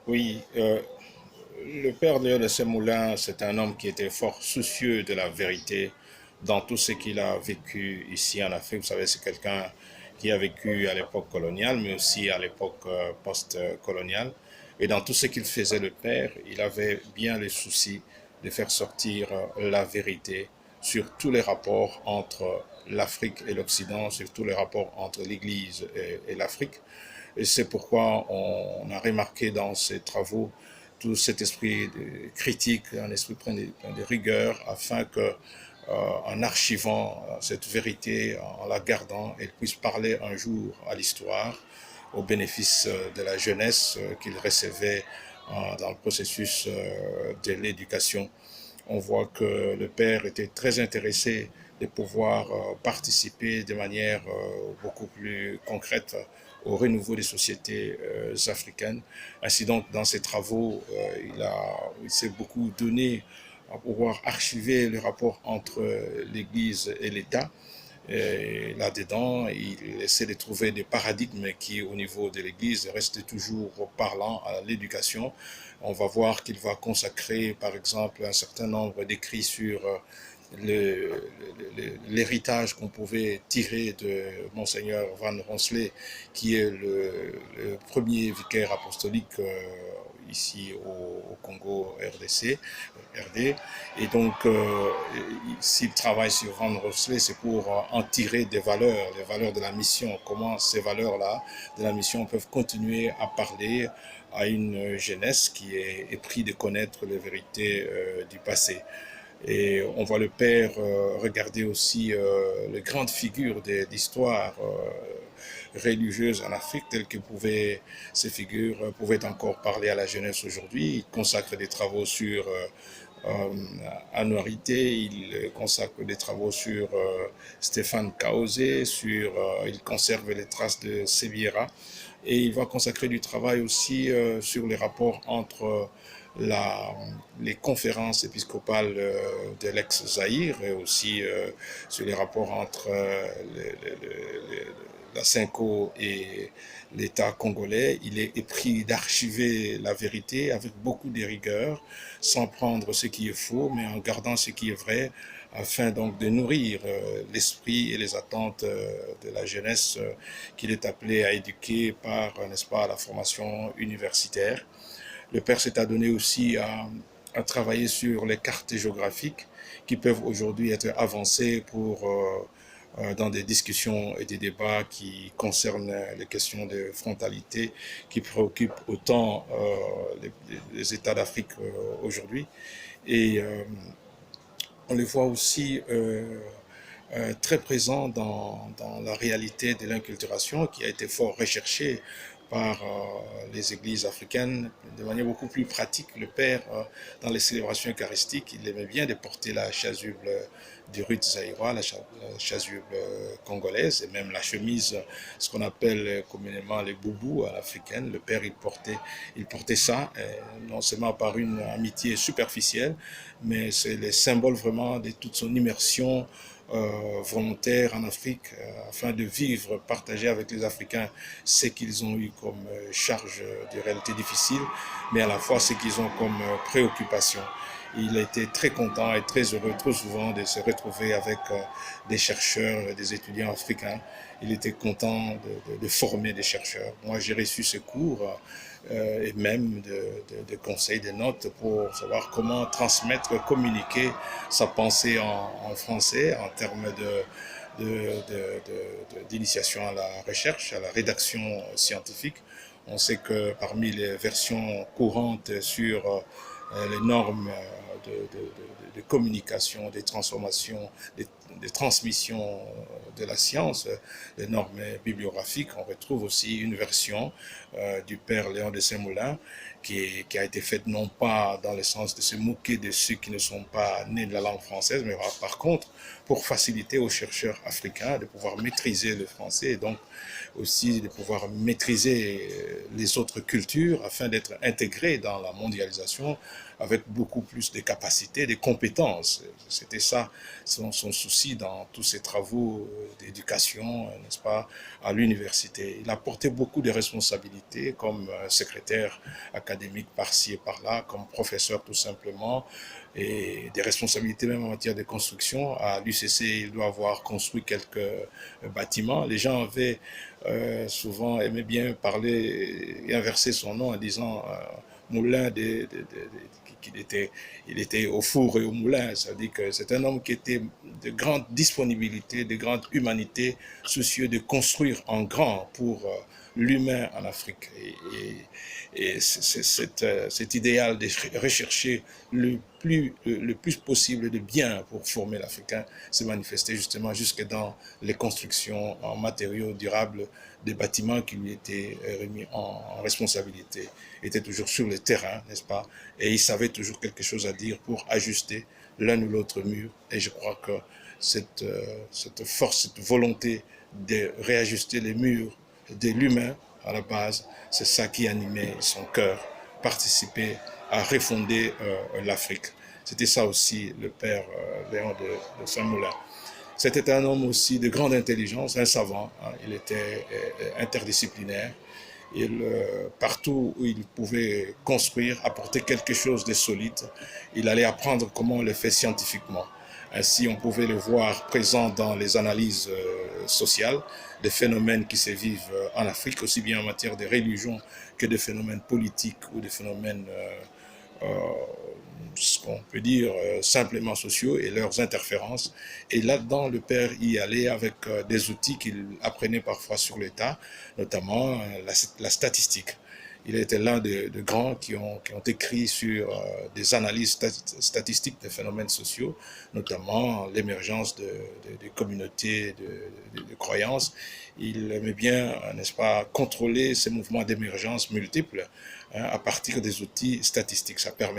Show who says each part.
Speaker 1: Oui, le père Léon de Semoulin, c'est un homme qui était fort soucieux de la vérité dans tout ce qu'il a vécu ici en Afrique. Vous savez, c'est quelqu'un qui a vécu à l'époque coloniale, mais aussi à l'époque post-coloniale. Et dans tout ce qu'il faisait, le père, il avait bien le souci de faire sortir la vérité sur tous les rapports entre l'Afrique et l'Occident, sur tous les rapports entre l'Église et l'Afrique. Et c'est pourquoi on a remarqué dans ses travaux tout cet esprit de critique, un esprit plein de rigueur, afin que, en archivant cette vérité, en la gardant, elle puisse parler un jour à l'histoire, au bénéfice de la jeunesse qu'il recevait dans le processus de l'éducation. On voit que le père était très intéressé de pouvoir participer de manière beaucoup plus concrète au renouveau des sociétés africaines. Ainsi donc, dans ses travaux, il s'est beaucoup donné à pouvoir archiver le rapport entre l'Église et l'État. Et là-dedans, il essaie de trouver des paradigmes qui, au niveau de l'Église, restent toujours parlants à l'éducation. On va voir qu'il va consacrer, par exemple, un certain nombre d'écrits sur l'héritage qu'on pouvait tirer de Monseigneur Van Ronsley, qui est le premier vicaire apostolique ici au Congo RDC, RD. Et donc, s'il travaille sur Van Ronsley, c'est pour en tirer des valeurs, les valeurs de la mission, comment ces valeurs-là de la mission peuvent continuer à parler à une jeunesse qui est épris de connaître les vérités du passé. Et on voit le père regarder aussi les grandes figures d'histoire religieuse en Afrique, telles que ces figures pouvaient encore parler à la jeunesse aujourd'hui. Il consacre des travaux sur Anouarité, il consacre des travaux sur Stéphane Kaosé, il conserve les traces de Séviera, et il va consacrer du travail aussi sur les rapports entre la, les conférences épiscopales de l'ex-Zaïre et aussi sur les rapports entre la Cinco et l'État congolais. Il est épris d'archiver la vérité avec beaucoup de rigueur, sans prendre ce qui est faux, mais en gardant ce qui est vrai, afin donc de nourrir l'esprit et les attentes de la jeunesse qu'il est appelé à éduquer par, n'est-ce pas, la formation universitaire. Le père s'est adonné aussi à travailler sur les cartes géographiques qui peuvent aujourd'hui être avancées dans des discussions et des débats qui concernent les questions de frontalité qui préoccupent autant les États d'Afrique aujourd'hui. Et on les voit aussi très présents dans la réalité de l'inculturation qui a été fort recherchée par les églises africaines de manière beaucoup plus pratique. Le père, dans les célébrations eucharistiques, il aimait bien de porter la chasuble du rite zaïrois, la chasuble congolaise, et même la chemise, ce qu'on appelle communément les boubous à l'africaine. Le père, il portait ça, non seulement par une amitié superficielle, mais c'est le symbole vraiment de toute son immersion volontaire en Afrique afin de vivre, partager avec les Africains ce qu'ils ont eu comme charge de réalité difficile, mais à la fois ce qu'ils ont comme préoccupation. Il a été très content et très heureux trop souvent de se retrouver avec des chercheurs, des étudiants africains. Il était content de former des chercheurs. Moi, j'ai reçu ce cours et même de conseils, de notes pour savoir comment transmettre, communiquer sa pensée en français en termes d'initiation à la recherche, à la rédaction scientifique. On sait que parmi les versions courantes sur les normes de communication, des transformations, des transmissions de la science, les normes bibliographiques, on retrouve aussi une version du père Léon de Saint-Moulin qui a été faite non pas dans le sens de se moquer de ceux qui ne sont pas nés de la langue française, mais par contre pour faciliter aux chercheurs africains de pouvoir maîtriser le français et donc aussi de pouvoir maîtriser les autres cultures afin d'être intégrés dans la mondialisation avec beaucoup plus de capacités, de compétences. C'était ça son souci dans tous ses travaux d'éducation, n'est-ce pas, à l'université. Il a porté beaucoup de responsabilités comme secrétaire académique par-ci et par-là, comme professeur tout simplement, et des responsabilités même en matière de construction. À l'UCC, il doit avoir construit quelques bâtiments. Les gens avaient souvent aimé bien parler et inverser son nom en disant moulin il était au four et au moulin. C'est-à-dire que c'est un homme qui était de grande disponibilité, de grande humanité, soucieux de construire en grand pour l'humain en Afrique. Et cet idéal de rechercher le plus possible de bien pour former l'Africain s'est manifesté justement jusque dans les constructions en matériaux durables des bâtiments qui lui étaient remis en responsabilité. Il était toujours sur le terrain, n'est-ce pas? Et il savait toujours quelque chose à dire pour ajuster l'un ou l'autre mur. Et je crois que cette force, cette volonté de réajuster les murs de l'humain à la base, c'est ça qui animait son cœur, participer à refonder l'Afrique. C'était ça aussi le père Léon de Saint-Moulin. C'était un homme aussi de grande intelligence, un savant. Hein. Il était interdisciplinaire. Partout où il pouvait construire, apporter quelque chose de solide, il allait apprendre comment on le fait scientifiquement. Ainsi, on pouvait le voir présent dans les analyses sociales des phénomènes qui se vivent en Afrique, aussi bien en matière de religion que de phénomènes politiques ou de phénomènes ce qu'on peut dire simplement sociaux et leurs interférences. Et là-dedans, le père y allait avec des outils qu'il apprenait parfois sur l'État, notamment la statistique. Il était l'un de grands qui ont écrit sur des analyses statistiques des phénomènes sociaux, notamment l'émergence de communautés de croyances. Il aimait bien, n'est-ce pas, contrôler ces mouvements d'émergence multiples hein, à partir des outils statistiques. Ça permet